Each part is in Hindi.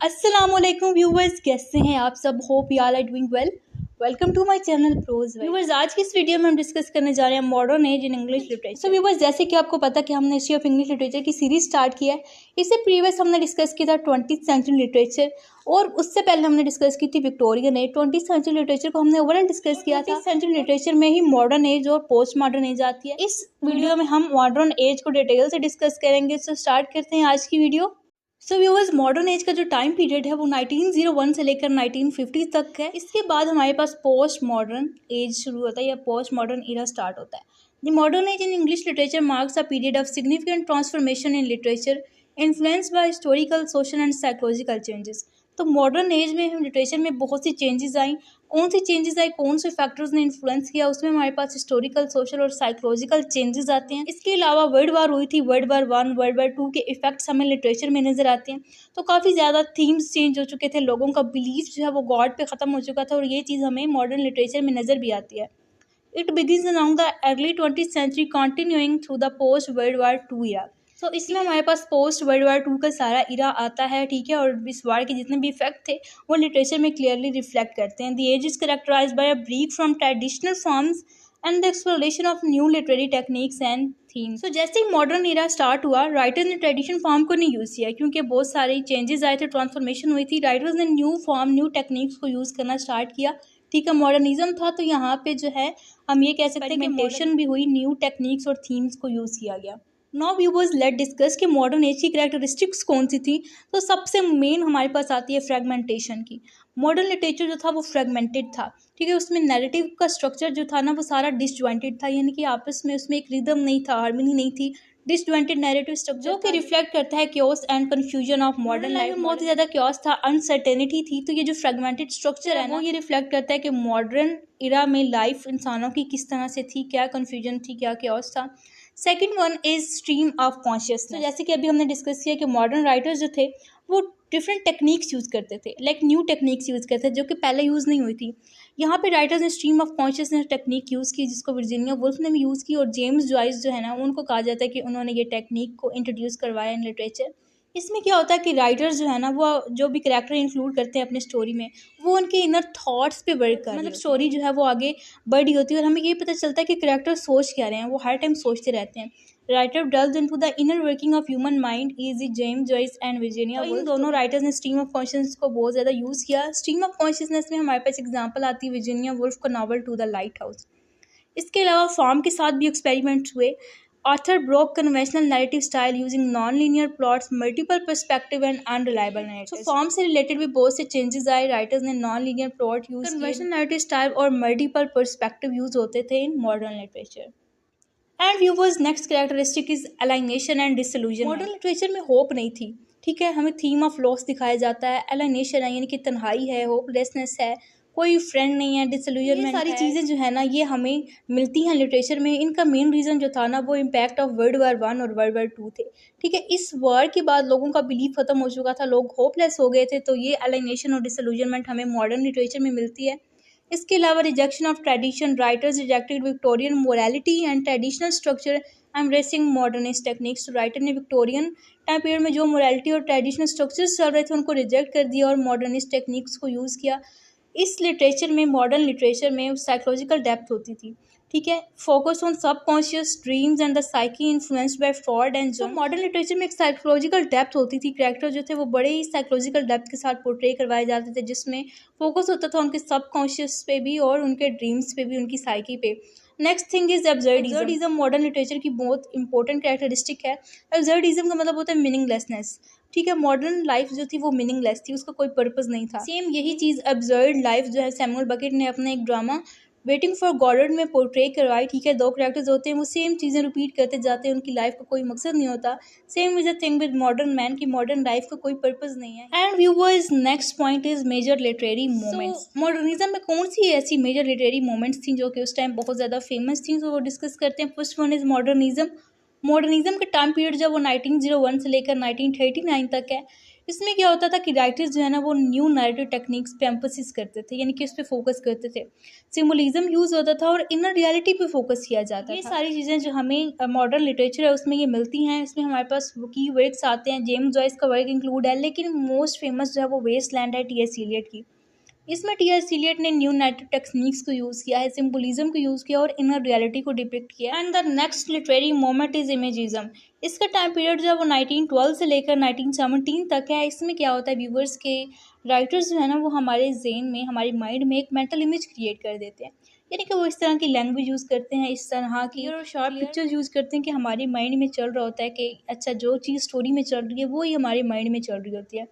अस्सलामुअलैकुम व्यूवर्स, कैसे हैं आप सब? Hope you all are doing well. Welcome to my channel prose viewers. आज की इस वीडियो में हम डिस्कस करने जा रहे हैं modern age in English literature. So viewers, जैसे कि आपको पता कि हमने हिस्ट्री ऑफ इंग्लिश लिटरेचर की सीरीज स्टार्ट किया है। इससे प्रीवियस हमने डिस्कस किया था 20th सेंचुरी लिटरेचर, और उससे पहले हमने डिस्कस की थी Victorian age. 20th century literature को हमने ओवरऑल डिस्कस किया था। सेंचुरी लिटरेचर में ही मॉडर्न एज और पोस्ट मॉडर्न एज आती है। इस वीडियो में हम मॉडर्न एज को डिटेल से डिस्कस करेंगे। सो स्टार्ट करते हैं आज की video. So viewers, modern age का जो टाइम पीरियड है वो 1901 से लेकर 1950 तक है। इसके बाद हमारे पास पोस्ट मॉडर्न एज शुरू होता है या पोस्ट मॉडर्न इरा स्टार्ट होता है। The modern age in English literature marks a period of significant transformation in literature influenced by historical, social and psychological changes. तो मॉडर्न एज में हम लिटरेचर में बहुत सी चेंजेस आई। कौन सी चेंजेस आई, कौन से फैक्टर्स ने इन्फ्लुएंस किया, उसमें हमारे पास हिस्टोरिकल, सोशल और साइकोलॉजिकल चेंजेस आते हैं। इसके अलावा वर्ल्ड वार हुई थी, वर्ल्ड वार 1, वर्ल्ड वार 2 के इफेक्ट्स हमें लिटरेचर में नजर आते हैं। तो काफ़ी ज़्यादा थीम्स चेंज हो चुके थे, लोगों का बिलीफ जो है वो गॉड पे ख़त्म हो चुका था, और ये चीज़ हमें मॉडर्न लिटरेचर में नज़र भी आती है। It begins around the early 20th century continuing through the post world war 2 era. तो इसमें हमारे पास पोस्ट वर्ल्ड वार 2 का सारा इरा आता है, ठीक है। और इस वार के जितने भी इफेक्ट थे वो लिटरेचर में क्लियरली रिफ्लेक्ट करते हैं। The age is characterized by a break from traditional forms and the exploration of new literary techniques and themes. तो जैसे ही मॉडर्न इरा स्टार्ट हुआ, राइटर्स ने ट्रेडिशनल फॉर्म को नहीं यूज़ किया, क्योंकि बहुत सारे चेंजेस आए थे, ट्रांसफॉर्मेशन हुई थी। राइटर्स ने न्यू फॉर्म, न्यू टेक्निक्स को यूज़ करना स्टार्ट किया, ठीक है। मॉडर्निज्म था, तो यहाँ पे जो है हम ये कह सकते हैं कि एक्सपेरिमेंटेशन भी हुई, न्यू टेक्निक्स और थीम्स को यूज़ किया गया। नाउ व्यूअर्स, लेट डिस्कस कि मॉडर्न एज की कैरेक्टरिस्टिक्स कौन सी थी। तो सबसे मेन हमारे पास आती है फ्रेगमेंटेशन की। मॉडर्न लिटरेचर जो था वो फ्रेगमेंटेड था, ठीक है। उसमें नैरेटिव का स्ट्रक्चर जो था ना वो सारा डिसजॉइंटेड था, यानी कि आपस में उसमें एक रिदम नहीं था, हार्मनी नहीं थी। डिसजॉइंटेड नैरेटिव स्ट्रक्चर जो कि रिफ्लेक्ट करता है chaos and confusion of modern life में। बहुत ही ज़्यादा क्योस था, अनसर्टेनिटी थी। तो ये जो फ्रेगमेंटेड स्ट्रक्चर है ना, वो ये रिफ्लेक्ट करता है कि मॉडर्न इरा में लाइफ इंसानों की किस तरह से थी, क्या कन्फ्यूजन थी, क्या क्योस था। Second one is stream of consciousness. जैसे कि अभी हमने डिस्कस किया कि मॉडर्न राइटर्स जो थे वो डिफरेंट टेक्निक्स यूज़ करते थे, लाइक न्यू टेक्निक्स यूज़ करते थे जो कि पहले यूज़ नहीं हुई थी। यहाँ पे राइटर्स ने stream of consciousness technique use की, जिसको वर्जीनिया वुल्फ ने भी यूज़ की, और जेम्स जॉइस जो है ना उनको कहा जाता है कि उन्होंने ये टेक्निक को इंट्रोड्यूस करवाया इन लिटरेचर। इसमें क्या होता है कि राइटर्स जो है ना वो जो भी कैरेक्टर इंक्लूड करते हैं अपने स्टोरी में, वो उनके इनर थॉट्स पे वर्क कर, मतलब स्टोरी जो है वो आगे बढ़ी होती है, और हमें ये पता चलता है कि कैरेक्टर सोच क्या रहे हैं, वो हर टाइम सोचते रहते हैं। Writer delves into the inner working of human mind is James Joyce and Virginia Woolf. इन दोनों राइटर्स ने स्ट्रीम ऑफ कॉन्शियसनेस को बहुत ज़्यादा यूज़ किया। स्ट्रीम ऑफ कॉन्शियसनेस में हमारे पास एग्जांपल आती है वर्जीनिया वुल्फ का novel to the lighthouse. इसके अलावा फॉर्म के साथ भी एक्सपेरिमेंट्स हुए। Author broke conventional narrative style using non linear plots, multiple perspective and unreliable narrative. तो फॉर्म से रिलेटेड भी बहुत से चेंजेस आए। राइटर्स ने non linear plot use, conventional narrative style और मल्टीपल पर्सपेक्टिव यूज होते थे in modern literature. And viewers, next characteristic is alienation and disillusion. Modern literature में होप नहीं थी, ठीक है। हमें थीम ऑफ लॉस दिखाया जाता है, अलाइनेशन है यानी कि तन्हाई है, होपलेसनेस है, कोई फ्रेंड नहीं है, डिसइल्यूजनमेंट है। सारी चीज़ें जो है ना ये हमें मिलती हैं लिटरेचर में। इनका मेन रीज़न जो था ना वो इम्पैक्ट ऑफ वर्ल्ड वार 1 और वर्ल्ड वार 2 थे, ठीक है। इस वार के बाद लोगों का बिलीफ खत्म हो चुका था, लोग होपलेस हो गए थे, तो ये अलाइनेशन और डिसइल्यूजनमेंट हमें मॉडर्न लिटरेचर में मिलती है। इसके अलावा rejection of tradition, writers rejected Victorian morality and traditional structure embracing modernist techniques. तो राइटर ने विक्टोरियन टाइम पीरियड में जो मोरालिटी और ट्रेडिशनल स्ट्रक्चर्स चल रहे थे उनको रिजेक्ट कर दिया और मॉडर्निस्ट टेक्निक्स को यूज़ किया। इस लिटरेचर में, मॉडर्न लिटरेचर में साइकोलॉजिकल डेप्थ होती थी, ठीक है। Focus on subconscious dreams and the psyche influenced by fraud and जंग। मॉडर्न लिटरेचर में एक साइकोलॉजिकल डेप्थ होती थी, कैरेक्टर जो थे वो बड़े ही साइकोलॉजिकल डेप्थ के साथ पोर्ट्रे करवाए जाते थे, जिसमें फोकस होता था उनके सबकॉन्शियस पे भी और उनके ड्रीम्स पे भी, उनकी साइकी पे। Next thing is absurdism. Modern literature की बहुत इंपॉर्टेंट कैरेक्टरिस्टिक है। एब्सर्डिज्म का मतलब होता है मीनिंगलेसनेस, ठीक है। मॉडर्न लाइफ जो थी वो मीनिंगलेस थी, उसका कोई पर्पस नहीं था। सेम यही चीज़ एब्सर्ड लाइफ जो है सैमुअल बकेट ने अपने एक ड्रामा वेटिंग फॉर गॉडर्ड में पोर्ट्रे करवाई, ठीक है। 2 कैरेक्टर्स होते हैं, वो सेम चीज़ें रिपीट करते जाते हैं, उनकी लाइफ का कोई मकसद नहीं होता। Same is a thing with modern man की मॉडर्न लाइफ का कोई पर्पस नहीं है। And viewers, next point is major literary moments. Modernism में कौन सी ऐसी मेजर लिटरेरी मोमेंट्स थी जो कि उस टाइम बहुत ज़्यादा फेमस थी, तो वो डिस्कस करते हैं। First one is modernism. Modernism का टाइम पीरियड जब वो 1901 से लेकर 1939 तक है। इसमें क्या होता था कि राइटर्स जो है ना वो न्यू नैरेटिव टेक्निक्स पे एम्फोसिस करते थे, यानी कि उस पर फोकस करते थे। सिम्बोलिज्म यूज़ होता था और इनर रियलिटी पे फोकस किया जाता था। ये सारी चीज़ें जो हमें मॉडर्न लिटरेचर है उसमें ये मिलती हैं। इसमें हमारे पास की वर्क्स आते हैं, जेम्स जॉयस का वर्क इंक्लूड है, लेकिन मोस्ट फेमस जो है वो वेस्टलैंड है टी.एस. इलियट की। इसमें टी.एस. इलियट ने न्यू नैरेटिव टेक्निक्स को यूज़ किया है, सिम्बोलिज्म को यूज़ किया और इनर रियलिटी को डिपिक्ट किया। And the next literary moment is imagism. इसका टाइम पीरियड जो है वो 1912 से लेकर 1917 तक है। इसमें क्या होता है, व्यूवर्स के राइटर्स जो है ना वो हमारे जेन में, हमारे माइंड में एक मेंटल इमेज क्रिएट कर देते हैं, यानी कि वो इस तरह की लैंग्वेज यूज़ करते हैं, इस तरह की और शार्प पिक्चर्स यूज़ करते हैं कि हमारे माइंड में चल रहा होता है कि अच्छा जो चीज़ स्टोरी में चल रही है वो ही हमारे माइंड में चल रही होती है।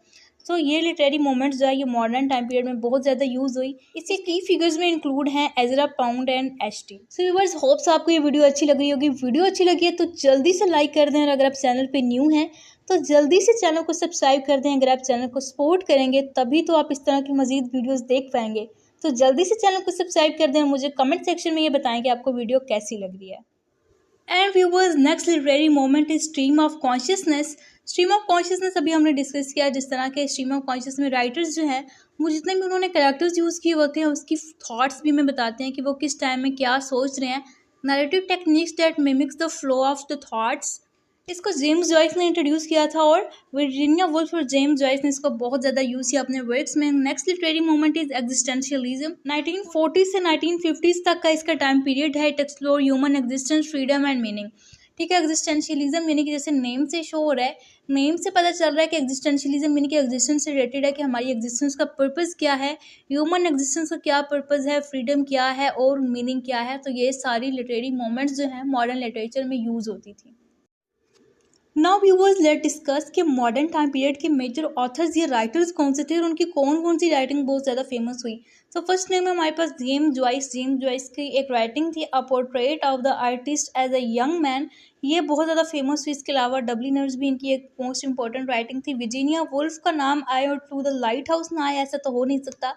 सो ये लिटरेरी मोमेंट्स जो है ये मॉडर्न टाइम पीरियड में बहुत ज़्यादा यूज़ हुई। इसके की फिगर्स में इंक्लूड हैं Ezra Pound and H T. So viewers, hopes आपको ये वीडियो अच्छी लग रही होगी। वीडियो अच्छी लगी है तो जल्दी से लाइक कर दें और अगर आप चैनल पे न्यू हैं तो जल्दी से चैनल को सब्सक्राइब कर दें। अगर आप चैनल को सपोर्ट करेंगे तभी तो आप इस तरह की मज़ीद वीडियोज़ देख पाएंगे। तो जल्दी से चैनल को सब्सक्राइब कर दें और मुझे कमेंट सेक्शन में ये बताएं कि आपको वीडियो कैसी लग रही है। And viewers, next literary moment is stream of consciousness. Stream of consciousness अभी हमने डिस्कस किया, जिस तरह के स्ट्रीम ऑफ कॉन्शियसनेस में राइटर्स जो हैं वो जितने भी उन्होंने कैरेक्टर्स यूज़ किए होते हैं उसकी थॉट्स भी हमें बताते हैं कि वो किस टाइम में क्या सोच रहे हैं। Narrative techniques that mimics the flow of the thoughts, इसको जेम्स जॉयस ने इंट्रोड्यूस किया था और वर्जीनिया वुल्फ और जेम्स जॉयस ने इसको बहुत ज़्यादा यूज़ किया अपने वर्क्स में। Next literary moment is existentialism. 1940 से 1950 तक का इसका टाइम पीरियड है। It explore human existence, freedom and meaning. ठीक है, एग्जिस्टेंशियलिज्म यानी कि जैसे नेम से शो हो रहा है, नेम से पता चल रहा है कि एग्जिस्टेंशियलिज्म यानी कि एग्जिस्टेंस से रिलेटेड है कि हमारी एग्जिस्टेंस का पर्पस क्या है, ह्यूमन एग्जिस्टेंस का क्या पर्पस है, फ्रीडम क्या है और मीनिंग क्या है। तो ये सारी लिटरेरी मोमेंट्स जो हैं मॉडर्न लिटरेचर में यूज़ होती थी। नाउ व्यूवर्स, लेट डिस्कस कि मॉडर्न टाइम पीरियड के मेजर ऑथर्स या राइटर्स कौन से थे और उनकी कौन कौन सी राइटिंग बहुत ज़्यादा फेमस हुई। तो फर्स्ट नेम है हमारे पास जेम्स जॉयस। जेम्स जॉयस की एक राइटिंग थी a portrait of the artist as a young man, ये बहुत ज़्यादा फेमस हुई। इसके अलावा डब्लिनर्स भी इनकी एक मोस्ट इंपॉर्टेंट राइटिंग थी। वर्जीनिया वुल्फ का नाम आए और थ्रू द लाइट हाउस ना आए, ऐसा तो हो नहीं सकता।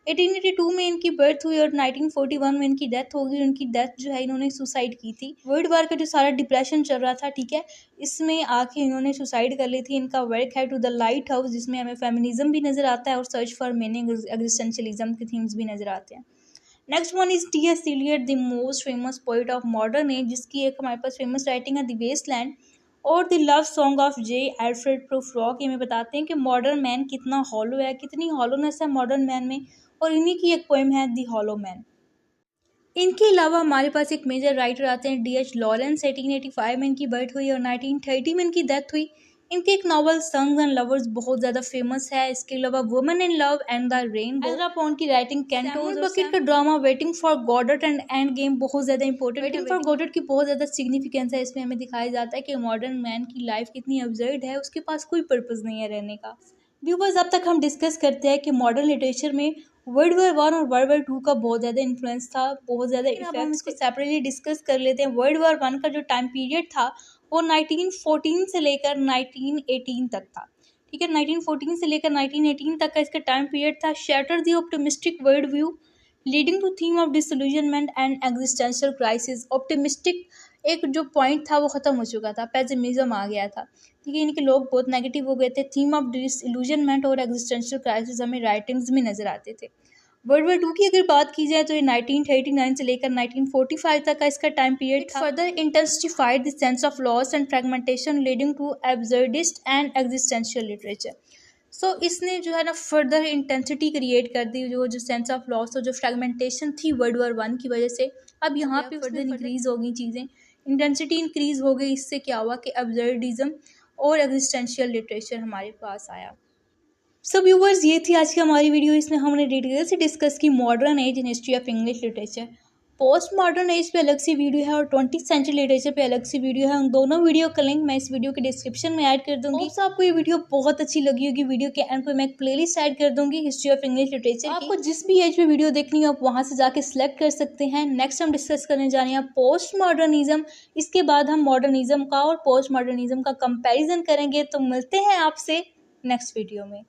1882 में इनकी बर्थ हुई और 1941 में इनकी डेथ हो गई। उनकी डेथ जो है इन्होंने सुसाइड की थी। वर्ल्ड वार का जो सारा डिप्रेशन चल रहा था, ठीक है, इसमें आके इन्होंने सुसाइड कर ली थी। इनका वर्क है टू द लाइट हाउस, जिसमें हमें फेमिनिज्म भी नज़र आता है और सर्च फॉर मीनिंग, एग्जिस्टेंशियलिज्म के थीम्स भी नज़र आते हैं। Next one is T S. Eliot, the most famous poet of modern age, जिसकी एक हमारे पास फेमस राइटिंग है द वेस्टलैंड और the love song of J Alfred Prufrock. ये हमें बताते हैं कि मॉडर्न मैन कितना हॉलो है, कितनी हॉलोनेस है मॉडर्न मैन में, और इन्हीं की एक पोएम है दी हॉलो मैन। इनके अलावा हमारे पास एक मेजर राइटर आते हैं डी.एच. लॉरेंस। 1885 में इनकी बर्थ हुई और 1930 में इनकी डेथ हुई। इनकी एक नॉवल सन्स एंड लवर्स बहुत ज़्यादा फेमस है। इसके अलावा women in love and the rainbow, Ezra Pound की राइटिंग कैंटोस, बकेट का drama waiting for Godot and endgame बहुत ज़्यादा इंपॉर्टेंट। वेटिंग फॉर गॉडट की बहुत ज़्यादा सिग्निफिकेंस है। इसमें हमें दिखाया जाता है कि मॉडर्न मैन की लाइफ कितनी अब्सर्ड है, उसके पास कोई पर्पज़ नहीं है रहने का। व्यूवर्स, अब तक हम डिस्कस करते हैं कि मॉडर्न लिटरेचर में वर्ल्ड वार 1 और वर्ल्ड वार 2 का बहुत ज़्यादा इन्फ्लुएंस था, बहुत ज़्यादा इफेक्ट। हम इसको सेपरेटली डिस्कस कर लेते हैं। वर्ल्ड वार 1 का जो टाइम पीरियड था वो 1914 से लेकर 1918 तक था। ठीक है, 1914 से लेकर 1918 तक का इसका टाइम पीरियड था। Shatter the optimistic world view leading to theme of disillusionment and existential crisis. Optimistic एक जो पॉइंट था वो ख़त्म हो चुका था, पेसिमिज्म आ गया था। ठीक है, इनके लोग बहुत नेगेटिव हो गए थे। थीम ऑफ डिसइल्यूजनमेंट और एग्जिस्टेंशियल क्राइसिस हमें राइटिंग्स में नज़र आते थे। वर्ल्ड वार 2 की अगर बात की जाए तो ये 1939 से लेकर 1945 तक का इसका टाइम पीरियड था। Further intensified the sense of loss and fragmentation leading to absurdist and existential literature. So इसने जो है ना फर्दर इंटेंसिटी क्रिएट कर दी, जो सेंस ऑफ लॉस और जो फ्रेगमेंटेशन थी वर्ल्ड वार 1 की वजह से, अब यहाँ पे फर्दर इंक्रीज हो गई चीज़ें, इंटेंसिटी इंक्रीज हो गई। इससे क्या हुआ कि एब्सर्डिज्म और एग्जिस्टेंशियल लिटरेचर हमारे पास आया। सो व्यूवर्स, ये थी आज की हमारी वीडियो। इसमें हमने डिटेल से डिस्कस की modern age in history of English literature. Post modern age पे अलग सी वीडियो है और 20th सेंचुरी लिटरेचर पे अलग सी वीडियो है। उन दोनों वीडियो का लिंक मैं इस वीडियो के डिस्क्रिप्शन में ऐड कर दूंगी। तो आपको ये वीडियो बहुत अच्छी लगी होगी। वीडियो के एंड पे मैं एक प्लेलिस्ट ऐड कर दूंगी हिस्ट्री ऑफ इंग्लिश लिटरेचर। आपको जिस भी एज पे वीडियो देखनी हो आप वहाँ से जाके सिलेक्ट कर सकते हैं। नेक्स्ट हम डिस्कस करने जा रहे हैं पोस्ट मॉडर्निज्म। इसके बाद हम मॉडर्निज्म का और पोस्ट मॉडर्निज्म का कंपेरिजन करेंगे। तो मिलते हैं आपसे नेक्स्ट वीडियो में।